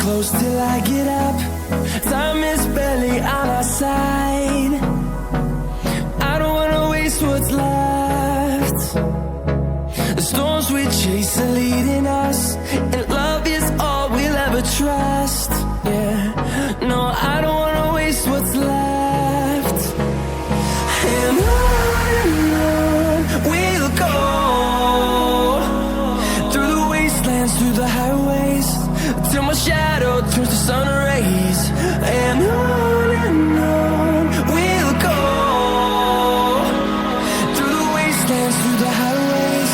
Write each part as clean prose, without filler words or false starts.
close till I get up. Time is barely on our side. I don't wanna waste what's left. The storms we chase are leading us, and love is all we'll ever trust. Yeah, no, I don't wanna waste what's left. And on we'll go, through the wastelands, through the highways, till my shadow turns to sun rays. And on we'll go, through the wastelands, through the highways,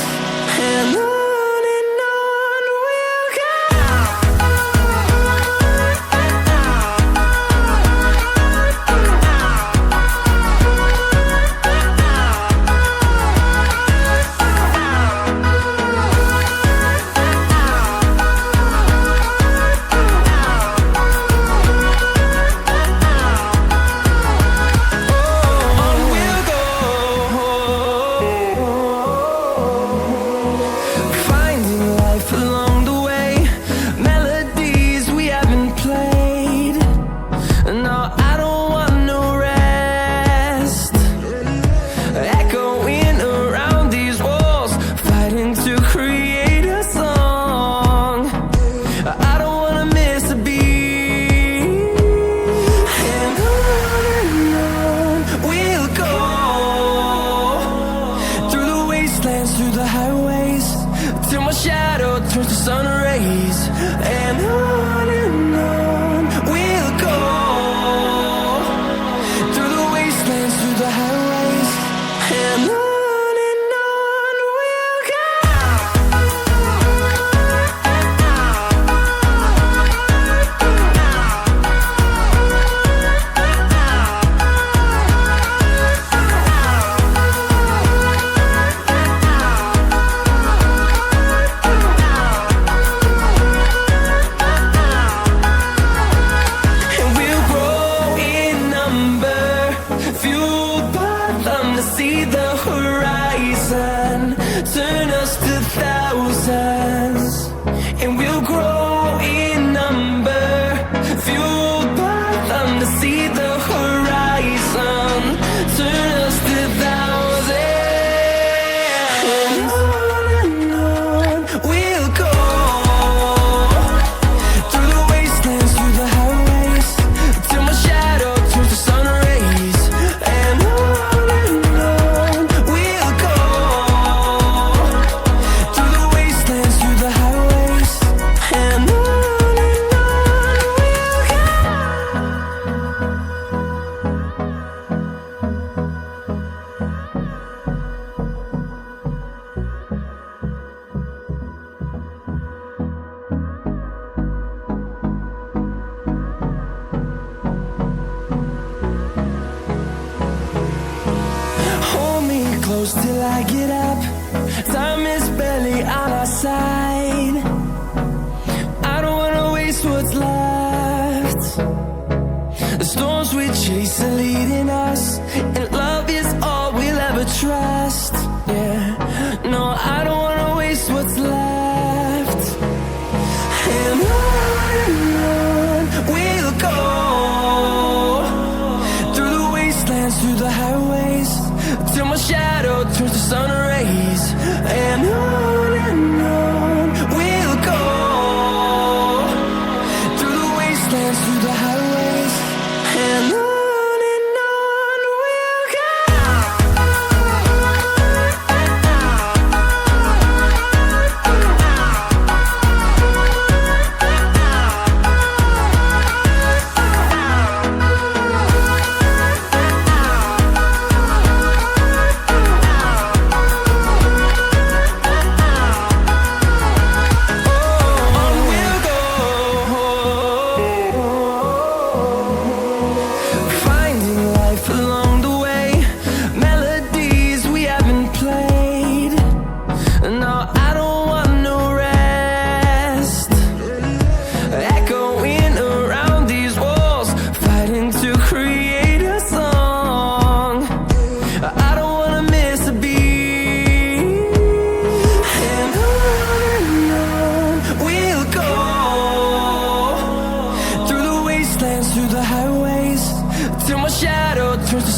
and on we'll go. Through the highways, till my shadow turns to sun rays. And on we'll go, through the wastelands, through the highways, and on we'll go. See the horizon, turn us to thousands, and we'll grow in number, fueled by them. To see the horizon, turn us to thousands, and on we'll go, through the wastelands, through the highways, till my shadow turns to sun rays. And close till I get up. Time is barely on our side. I don't wanna waste what's left. The storms we chase are leading us, and love is all we'll ever trust. Yeah, no, I don't wanna waste what's left. And on we'll go, through the wastelands, through the highways, till my shadow turns to sun rays. And on we'll go, through the wastelands, through the highways, and on we'll go.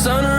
sun